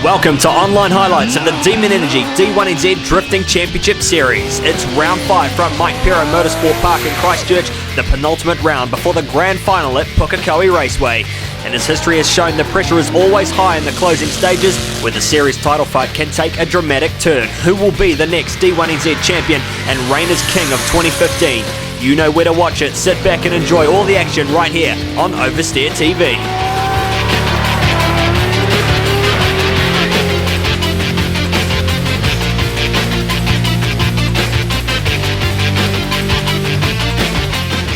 Welcome to online highlights of the D1NZ D1NZ Drifting Championship Series. It's round 5 from Mike Pero Motorsport Park in Christchurch, the penultimate round before the grand final at Pukekohe Raceway. And as history has shown, the pressure is always high in the closing stages, where the series title fight can take a dramatic turn. Who will be the next D1NZ champion and reign as king of 2015? You know where to watch it. Sit back and enjoy all the action right here on Oversteer TV.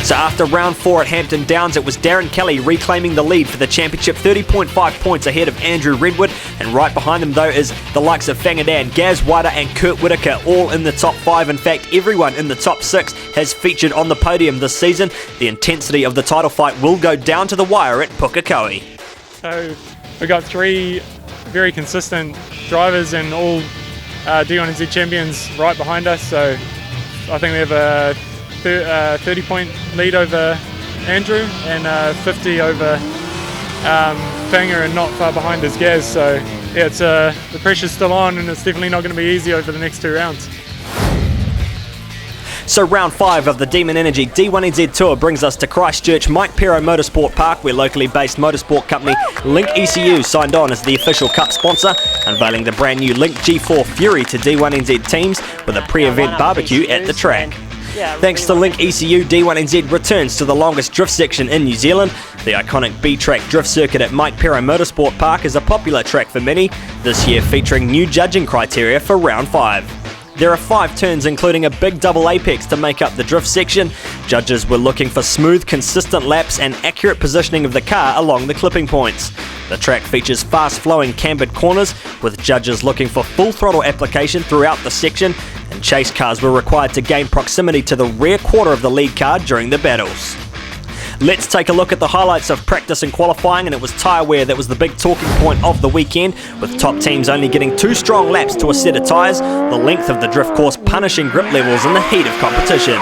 So after round 4 at Hampton Downs, it was Darren Kelly reclaiming the lead for the championship, 30.5 points ahead of Andrew Redwood, and right behind them though is the likes of Fangadan, Gaz Wider and Kurt Whitaker, all in the top 5. In fact, everyone in the top 6 has featured on the podium this season. The intensity of the title fight will go down to the wire at Pukekohe. So we've got 3 very consistent drivers and all D1NZ champions right behind us, so I think we have a 30-point lead over Andrew and 50 over Fanger, and not far behind is Gaz. So yeah, it's the pressure's still on, and it's definitely not going to be easy over the next 2 rounds. So round 5 of the D1NZ D1NZ Tour brings us to Christchurch Mike Pero Motorsport Park, where locally based motorsport company LINK ECU signed on as the official cup sponsor, unveiling the brand new LINK G4 Fury to D1NZ teams with a pre-event barbecue at the track. Thanks to LINK ECU, D1NZ returns to the longest drift section in New Zealand. The iconic B-track drift circuit at Mike Pero Motorsport Park is a popular track for many, this year featuring new judging criteria for round 5. There are 5 turns, including a big double apex to make up the drift section. Judges were looking for smooth, consistent laps and accurate positioning of the car along the clipping points. The track features fast-flowing cambered corners, with judges looking for full throttle application throughout the section, and chase cars were required to gain proximity to the rear quarter of the lead car during the battles. Let's take a look at the highlights of practice and qualifying, and it was tyre wear that was the big talking point of the weekend, with top teams only getting 2 strong laps to a set of tyres, the length of the drift course punishing grip levels in the heat of competition.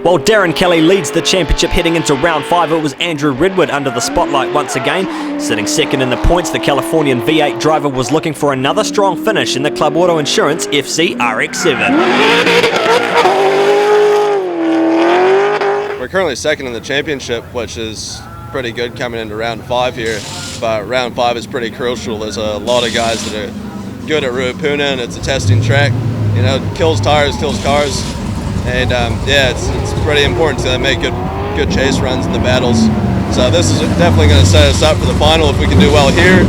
While Darren Kelly leads the championship heading into round 5, it was Andrew Redwood under the spotlight once again. Sitting second in the points, the Californian V8 driver was looking for another strong finish in the Club Auto Insurance FC RX-7. We're currently second in the championship, which is pretty good coming into round 5 here, but round 5 is pretty crucial. There's a lot of guys that are good at Ruapuna, and it's a testing track. You know, kills tires, kills cars. And yeah, it's pretty important to make good chase runs in the battles. So this is definitely going to set us up for the final. If we can do well here,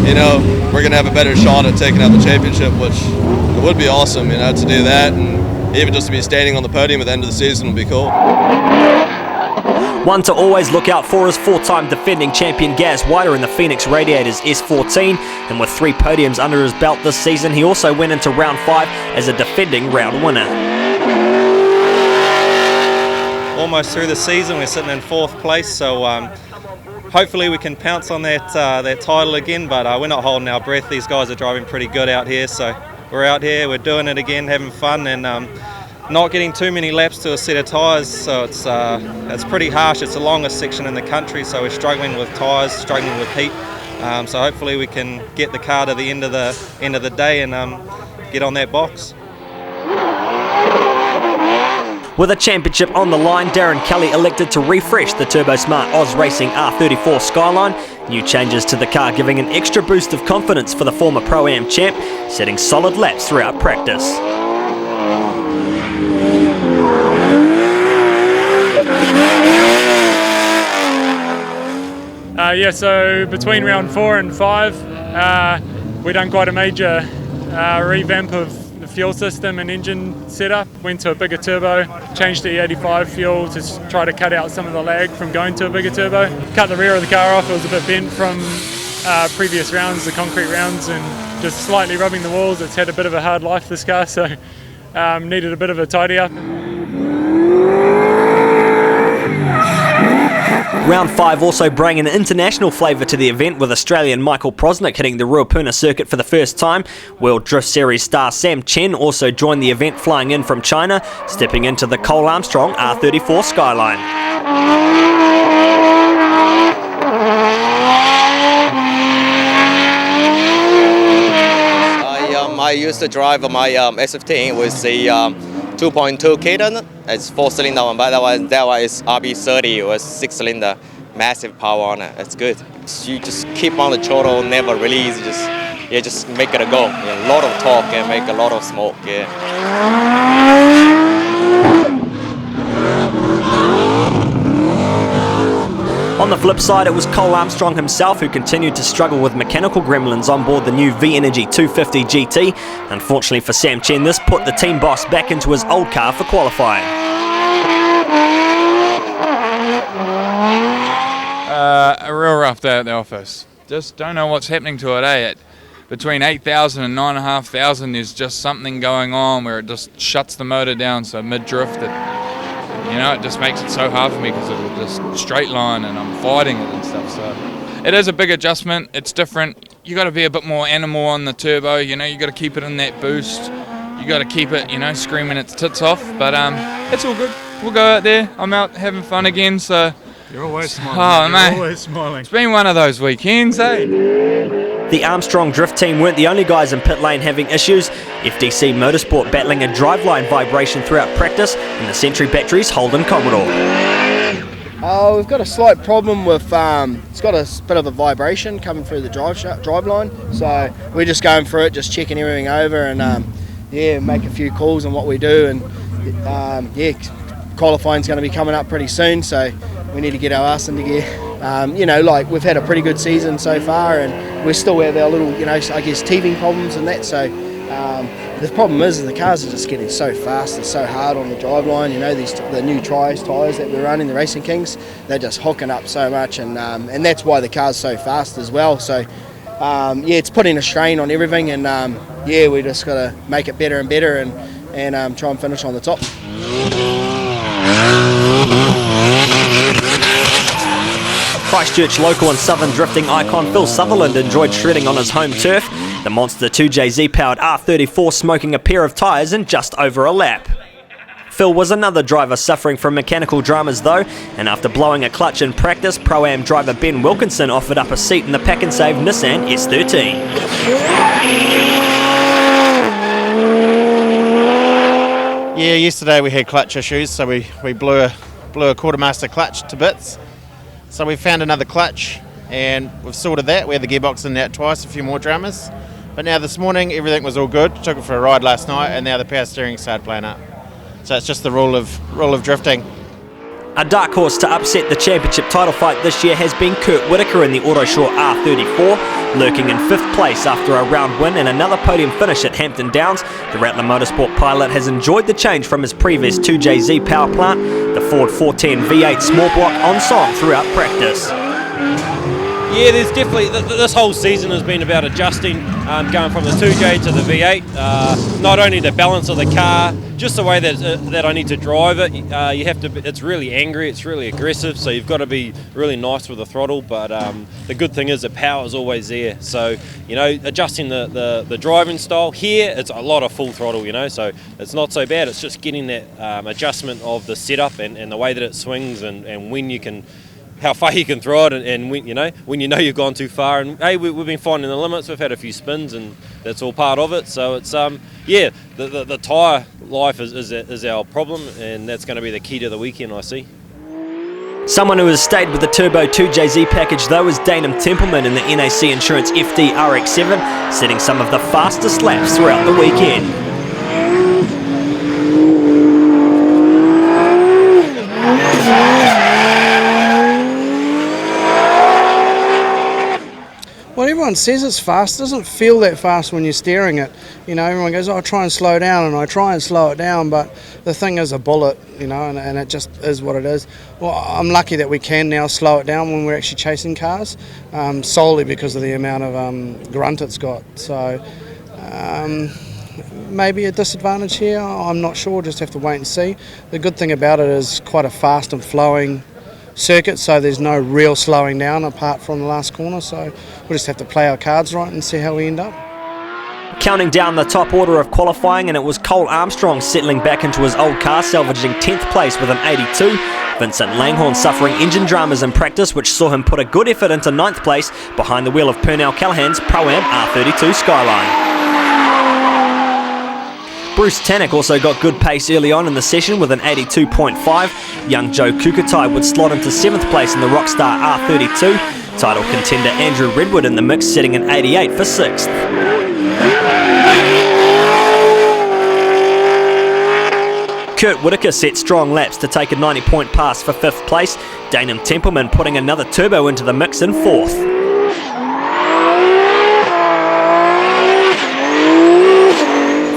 you know, we're going to have a better shot at taking out the championship, which it would be awesome, you know, to do that, and even just to be standing on the podium at the end of the season would be cool. One to always look out for is 4-time defending champion Gaz Wider in the Phoenix Radiators S14, and with 3 podiums under his belt this season, he also went into round 5 as a defending round winner. Almost through the season, we're sitting in 4th place, so hopefully we can pounce on that title again, but we're not holding our breath. These guys are driving pretty good out here, so we're out here, we're doing it again, having fun, and not getting too many laps to a set of tyres, so it's pretty harsh. It's the longest section in the country, so we're struggling with tyres, struggling with heat, so hopefully we can get the car to the end of the day and get on that box. With a championship on the line, Darren Kelly elected to refresh the turbo-smart Oz Racing R34 Skyline. New changes to the car giving an extra boost of confidence for the former Pro-Am champ, setting solid laps throughout practice. So between round 4 and 5, we done quite a major revamp of the fuel system and engine setup. Went to a bigger turbo, changed to E85 fuel to try to cut out some of the lag from going to a bigger turbo. Cut the rear of the car off, it was a bit bent from previous rounds, the concrete rounds, and just slightly rubbing the walls. It's had a bit of a hard life, this car, so needed a bit of a tidy up. Round 5 also bring an international flavour to the event, with Australian Michael Prosnick hitting the Ruapuna circuit for the first time. World Drift Series star Sam Chen also joined the event, flying in from China, stepping into the Cole Armstrong R34 Skyline. I used to drive my S15 with the 2.2 Kaden. It's 4-cylinder one, but that one is RB30 with 6-cylinder, massive power on it. It's good. You just keep on the throttle, never release. Just make it a go. A lot of torque and make a lot of smoke. On the flip side, it was Cole Armstrong himself who continued to struggle with mechanical gremlins on board the new V-Energy 250 GT. Unfortunately for Sam Chen, this put the team boss back into his old car for qualifying. A real rough day at the office. Just don't know what's happening to it, Between 8,000 and 9,500, there's just something going on where it just shuts the motor down, so mid-drift it just makes it so hard for me because it'll just straight line and I'm fighting it and stuff. So it is a big adjustment. It's different. You got to be a bit more animal on the turbo. You got to keep it in that boost. You got to keep it, screaming its tits off. But it's all good. We'll go out there. I'm out having fun again. So You're always smiling. Oh, mate. You're always smiling. It's been one of those weekends, The Armstrong Drift team weren't the only guys in pit lane having issues. FDC Motorsport battling a driveline vibration throughout practice, and the Century Batteries Holden Commodore. We've got a slight problem with, it's got a bit of a vibration coming through the drive line, so we're just going through it, just checking everything over and make a few calls on what we do, and qualifying's going to be coming up pretty soon, so we need to get our ass into gear. We've had a pretty good season so far, and we still have our little, teething problems and that. So the problem is the cars are just getting so fast and so hard on the driveline. The new tyres that we're running, the Racing Kings, they're just hooking up so much, and that's why the car's so fast as well. So it's putting a strain on everything, and we just got to make it better and better, and try and finish on the top. Christchurch local and southern drifting icon Phil Sutherland enjoyed shredding on his home turf, the Monster 2JZ powered R34 smoking a pair of tyres in just over a lap. Phil was another driver suffering from mechanical dramas though, and after blowing a clutch in practice, Pro-Am driver Ben Wilkinson offered up a seat in the Pack and Save Nissan S13. Yeah, yesterday we had clutch issues, so we blew a quartermaster clutch to bits. So we found another clutch and we've sorted that. We had the gearbox in that twice, a few more dramas. But now this morning everything was all good. Took it for a ride last night and now the power steering started playing up. So it's just the rule of drifting. A dark horse to upset the championship title fight this year has been Kurt Whitaker in the Autoshore R34, lurking in 5th place after a round win and another podium finish at Hampton Downs. The Rattler Motorsport pilot has enjoyed the change from his previous 2JZ power plant, the Ford 410 V8 small block, on song throughout practice. Yeah, there's definitely, this whole season has been about adjusting, going from the 2J to the V8. Not only the balance of the car, just the way that I need to drive it. You have to. It's really angry, it's really aggressive, so you've got to be really nice with the throttle. But the good thing is the power is always there. So adjusting the driving style here, it's a lot of full throttle. So it's not so bad. It's just getting that adjustment of the setup and the way that it swings and when you can. How far you can throw it, and when you've gone too far. And hey, we've been finding the limits. We've had a few spins, and that's all part of it. So it's the tyre life is our problem, and that's going to be the key to the weekend, I see. Someone who has stayed with the Turbo 2JZ package though is Danum Templeman in the NAC Insurance FD RX7, setting some of the fastest laps throughout the weekend. Well, everyone says it's fast. It doesn't feel that fast when you're steering it. Everyone goes, "Oh, try and slow down," and I try and slow it down, but the thing is a bullet, and it just is what it is. Well, I'm lucky that we can now slow it down when we're actually chasing cars, solely because of the amount of grunt it's got. So maybe a disadvantage here, I'm not sure, just have to wait and see. The good thing about it is quite a fast and flowing circuit, so there's no real slowing down apart from the last corner, so we'll just have to play our cards right and see how we end up. Counting down the top order of qualifying, and it was Cole Armstrong settling back into his old car, salvaging 10th place with an 82. Vincent Langhorne suffering engine dramas in practice, which saw him put a good effort into 9th place behind the wheel of Purnell Callahan's Pro-Am R32 Skyline. Bruce Tannock also got good pace early on in the session with an 82.5. Young Joe Kukatai would slot into 7th place in the Rockstar R32. Title contender Andrew Redwood in the mix, setting an 88 for 6th. Kurt Whitaker set strong laps to take a 90-point pass for 5th place. Dainham Templeman putting another turbo into the mix in 4th.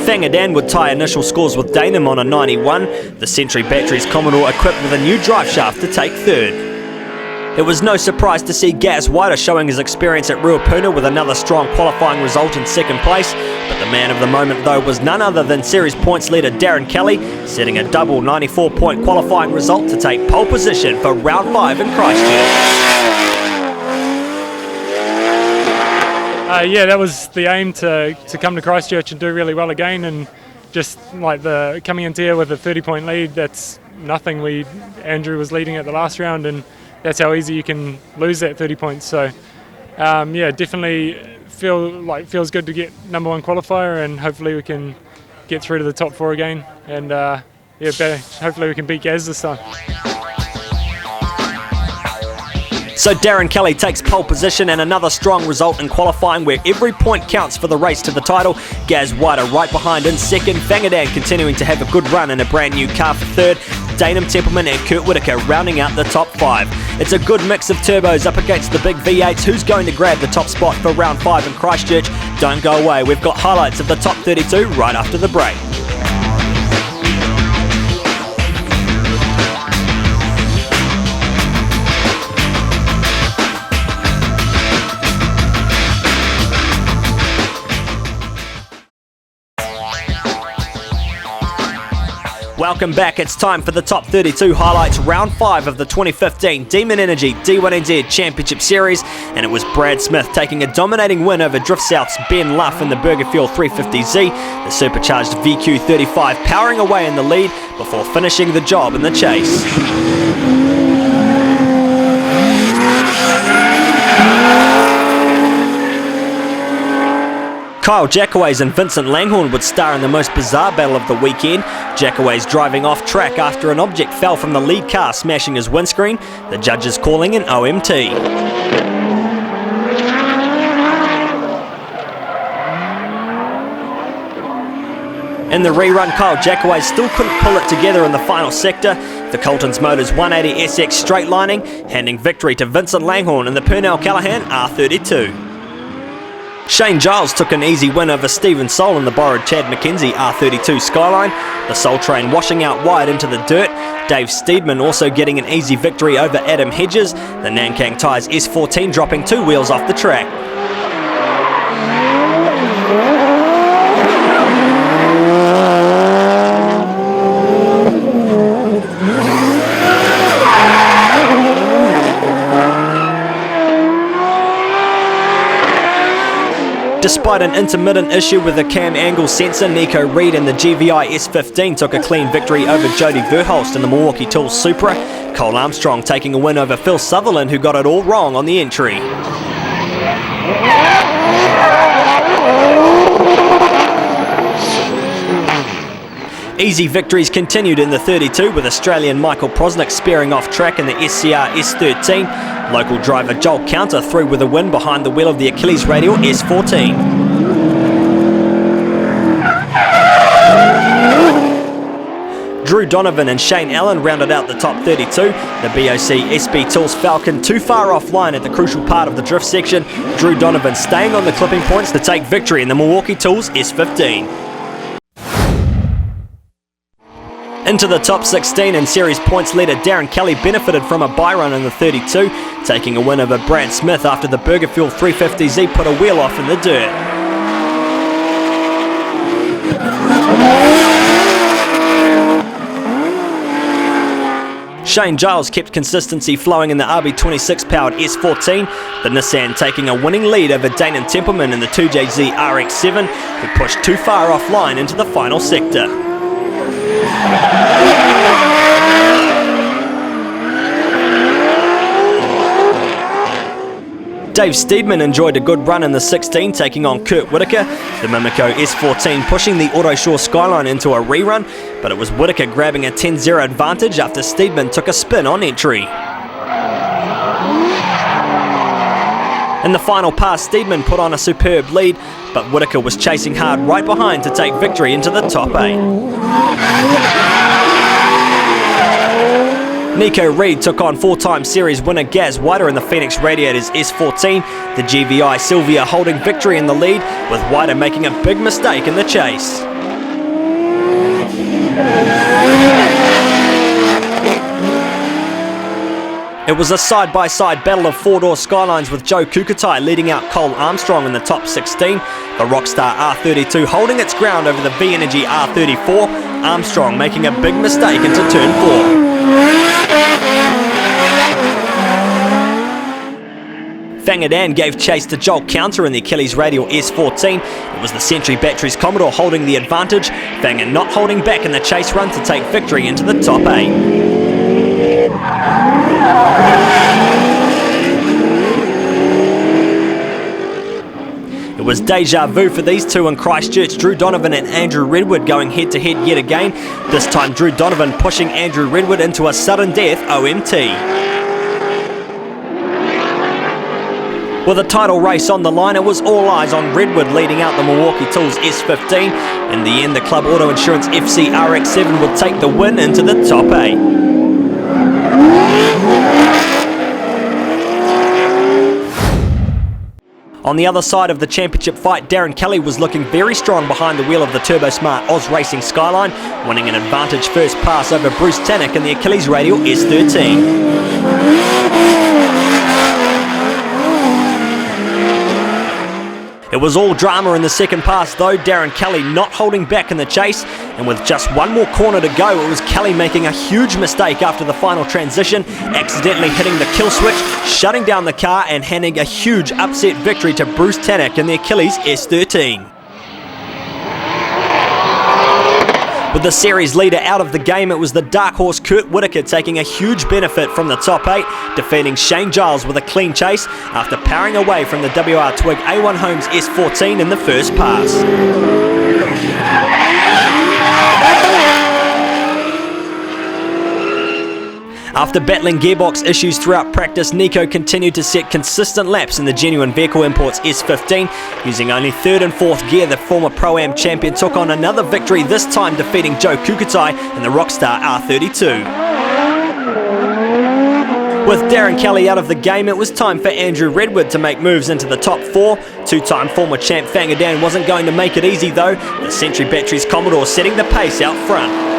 Fangadan would tie initial scores with Dainham on a 91. The Century Batteries Commodore equipped with a new drive shaft to take 3rd. It was no surprise to see Gaz Whiter showing his experience at Ruapuna with another strong qualifying result in 2nd place, but the man of the moment though was none other than series points leader Darren Kelly, setting a double 94-point qualifying result to take pole position for round 5 in Christchurch. Yeah, that was the aim, to come to Christchurch and do really well again, and just like the coming into here with a 30-point lead, that's nothing. Andrew was leading at the last round, and that's how easy you can lose that 30 points. So yeah, definitely feels good to get number 1 qualifier, and hopefully we can get through to the top 4 again, and yeah, hopefully we can beat Gaz this time. So Darren Kelly takes pole position, and another strong result in qualifying where every point counts for the race to the title. Gaz Whiter right behind in 2nd, Fangadan continuing to have a good run in a brand new car for 3rd, Dainham Templeman and Kurt Whitaker rounding out the top 5. It's a good mix of turbos up against the big V8s. Who's going to grab the top spot for round 5 in Christchurch? Don't go away, we've got highlights of the top 32 right after the break. Welcome back, it's time for the top 32 highlights, round 5 of the 2015 Demon Energy D1NZ Championship Series, and it was Brad Smith taking a dominating win over Drift South's Ben Luff in the Burger Fuel 350Z, the supercharged VQ35 powering away in the lead before finishing the job in the chase. Kyle Jackaways and Vincent Langhorne would star in the most bizarre battle of the weekend. Jackaways driving off track after an object fell from the lead car, smashing his windscreen. The judges calling an OMT. In the rerun, Kyle Jackaways still couldn't pull it together in the final sector. The Colton's Motors 180 SX straight lining, handing victory to Vincent Langhorne in the Purnell Callahan R32. Shane Giles took an easy win over Stephen Soul in the borrowed Chad McKenzie R32 Skyline, the Soul train washing out wide into the dirt. Dave Steedman also getting an easy victory over Adam Hedges, the Nankang Tyres S14 dropping 2 wheels off the track. Despite an intermittent issue with the cam angle sensor, Nico Reed and the GVI S15 took a clean victory over Jody Verholst in the Milwaukee Tools Supra. Cole Armstrong taking a win over Phil Sutherland, who got it all wrong on the entry. Easy victories continued in the 32 with Australian Michael Prosnick spearing off track in the SCR S13. Local driver Joel Counter through with a win behind the wheel of the Achilles Radial S14. Drew Donovan and Shane Allen rounded out the top 32. The BOC SB Tools Falcon too far offline at the crucial part of the drift section. Drew Donovan staying on the clipping points to take victory in the Milwaukee Tools S15. Into the top 16, and series points leader Darren Kelly benefited from a bye run in the 32, taking a win over Brad Smith after the Burger Fuel 350Z put a wheel off in the dirt. Shane Giles kept consistency flowing in the RB26 powered S14, the Nissan taking a winning lead over Dane Templeman in the 2JZ RX7, who pushed too far offline into the final sector. Dave Steedman enjoyed a good run in the 16, taking on Kurt Whitaker. The Mimico S14 pushing the Autoshore Skyline into a rerun, but it was Whitaker grabbing a 10-0 advantage after Steedman took a spin on entry. In the final pass, Steedman put on a superb lead, but Whitaker was chasing hard right behind to take victory into the top 8. Nico Reid took on four-time series winner Gaz Whiter in the Phoenix Radiators S14, the GVI Sylvia holding victory in the lead, with Whiter making a big mistake in the chase. It was a side-by-side battle of four-door Skylines with Joe Kukatai leading out Cole Armstrong in the top 16, the Rockstar R32 holding its ground over the V-Energy R34, Armstrong making a big mistake into turn 4. Fangadan gave chase to Joel Counter in the Achilles Radial S14. It was the Century Batteries Commodore holding the advantage, Fanga not holding back in the chase run to take victory into the top 8. It was deja vu for these two in Christchurch, Drew Donovan and Andrew Redwood going head-to-head yet again, this time Drew Donovan pushing Andrew Redwood into a sudden death OMT. With a title race on the line, it was all eyes on Redwood leading out the Milwaukee Tools S15. In the end, the Club Auto Insurance FC RX7 would take the win into the top 8. On the other side of the championship fight, Darren Kelly was looking very strong behind the wheel of the turbo-smart Oz Racing Skyline, winning an advantage first pass over Bruce Tannock in the Achilles Radial S13. It was all drama in the second pass though, Darren Kelly not holding back in the chase, and with just one more corner to go, it was Kelly making a huge mistake after the final transition, accidentally hitting the kill switch, shutting down the car and handing a huge upset victory to Bruce Tannock in the Achilles S13. With the series leader out of the game, it was the dark horse Kurt Whitaker taking a huge benefit from the top 8, defeating Shane Giles with a clean chase after powering away from the WR Twig A1 Homes S14 in the first pass. After battling gearbox issues throughout practice, Nico continued to set consistent laps in the Genuine Vehicle Imports S15. Using only 3rd and 4th gear, the former Pro-Am champion took on another victory, this time defeating Joe Kukatai in the Rockstar R32. With Darren Kelly out of the game, it was time for Andrew Redwood to make moves into the top 4. Two-time former champ Fangadan wasn't going to make it easy though, the Century Batteries Commodore setting the pace out front.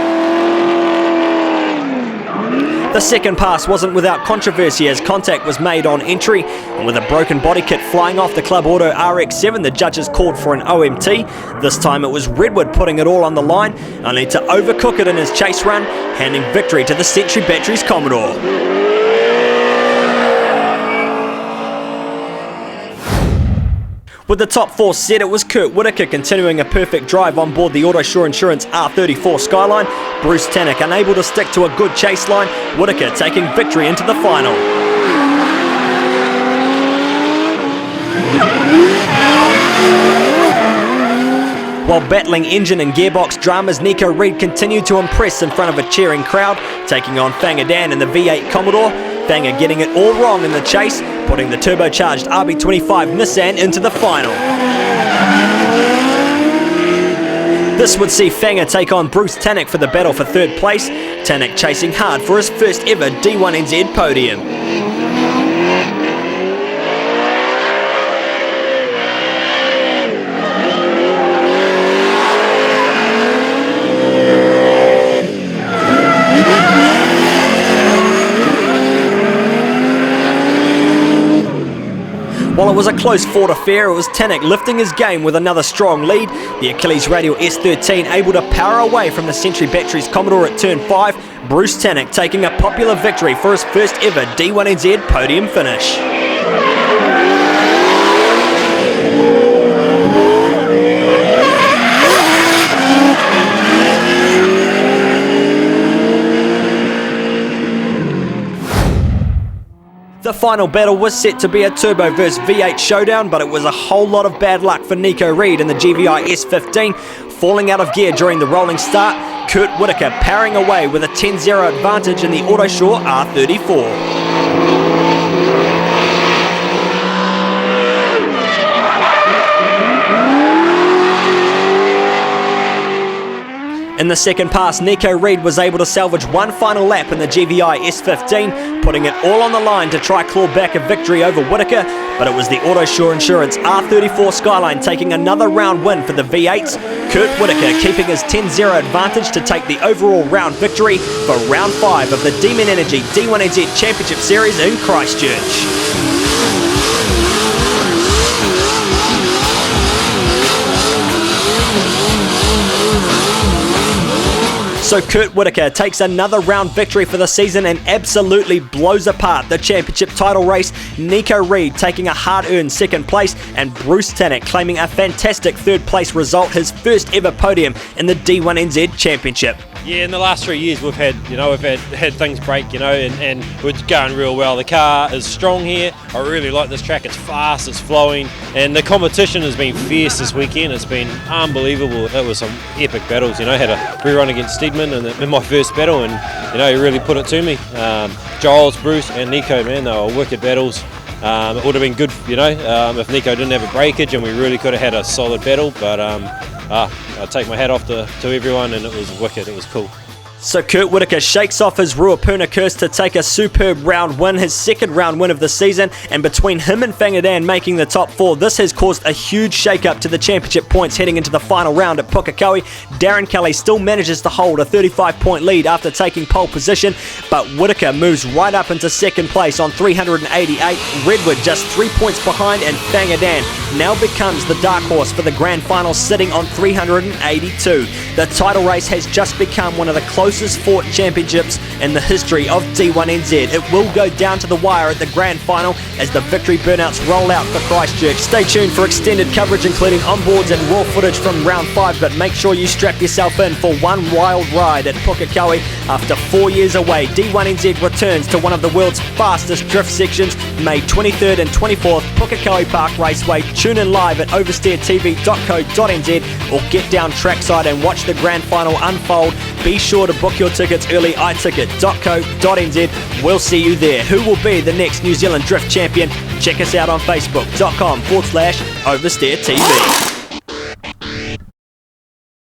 The second pass wasn't without controversy as contact was made on entry, and with a broken body kit flying off the Club Auto RX7, the judges called for an OMT. This time it was Redwood putting it all on the line, only to overcook it in his chase run, handing victory to the Century Batteries Commodore. With the top 4 set, it was Kurt Whitaker continuing a perfect drive on board the Autoshore Insurance R34 Skyline, Bruce Tannock unable to stick to a good chase line, Whitaker taking victory into the final. While battling engine and gearbox dramas, Nico Reid continued to impress in front of a cheering crowd, taking on Fangadan in the V8 Commodore. Fanga getting it all wrong in the chase, putting the turbocharged RB25 Nissan into the final. This would see Fanga take on Bruce Tannock for the battle for 3rd place, Tannock chasing hard for his first ever D1NZ podium. While it was a close fought affair, it was Tanak lifting his game with another strong lead. The Achilles Radial S13 able to power away from the Century Batteries Commodore at turn 5. Bruce Tanak taking a popular victory for his first ever D1NZ podium finish. The final battle was set to be a turbo vs V8 showdown, but it was a whole lot of bad luck for Nico Reed in the GVI S15, falling out of gear during the rolling start. Kurt Whitaker powering away with a 10-0 advantage in the Autosure R34. In the second pass, Nico Reed was able to salvage one final lap in the GVI S15, putting it all on the line to try claw back a victory over Whitaker, but it was the Autosure Insurance R34 Skyline taking another round win for the V8s. Kurt Whitaker keeping his 10-0 advantage to take the overall round victory for round 5 of the D1NZ D1NZ Championship Series in Christchurch. So Kurt Whitaker takes another round victory for the season and absolutely blows apart the championship title race. Nico Reed taking a hard-earned second place and Bruce Tanak claiming a fantastic third place result, his first ever podium in the D1NZ Championship. Yeah, in the last 3 years we've had things break, and we're going real well. The car is strong here. I really like this track. It's fast, it's flowing, and the competition has been fierce this weekend. It's been unbelievable. It was some epic battles. Had a pre-run against Steedman in my first battle, and he really put it to me. Giles, Bruce, and Nico, man, they were wicked battles. It would have been good, if Nico didn't have a breakage, and we really could have had a solid battle. But I take my hat off to everyone, and it was wicked. It was cool. So Kurt Whitaker shakes off his Ruapuna curse to take a superb round win, his second round win of the season, and between him and Whangadan making the top 4, this has caused a huge shake-up to the championship points heading into the final round at Pukekohe. Darren Kelly still manages to hold a 35-point lead after taking pole position, but Whitaker moves right up into second place on 388. Redwood just 3 points behind, and Whangadan now becomes the dark horse for the grand final, sitting on 382. The title race has just become one of the closest fought championships in the history of D1NZ. It will go down to the wire at the grand final as the victory burnouts roll out for Christchurch. Stay tuned for extended coverage including onboards and raw footage from round 5, but make sure you strap yourself in for one wild ride at Pukekohe. After 4 years away, D1NZ returns to one of the world's fastest drift sections, May 23rd and 24th, Pukekohe Park Raceway. Tune in live at oversteertv.co.nz or get down trackside and watch the grand final unfold. Be sure to book your tickets early, iticket.co.nz. We'll see you there. Who will be the next New Zealand Drift Champion? Check us out on facebook.com/oversteertv.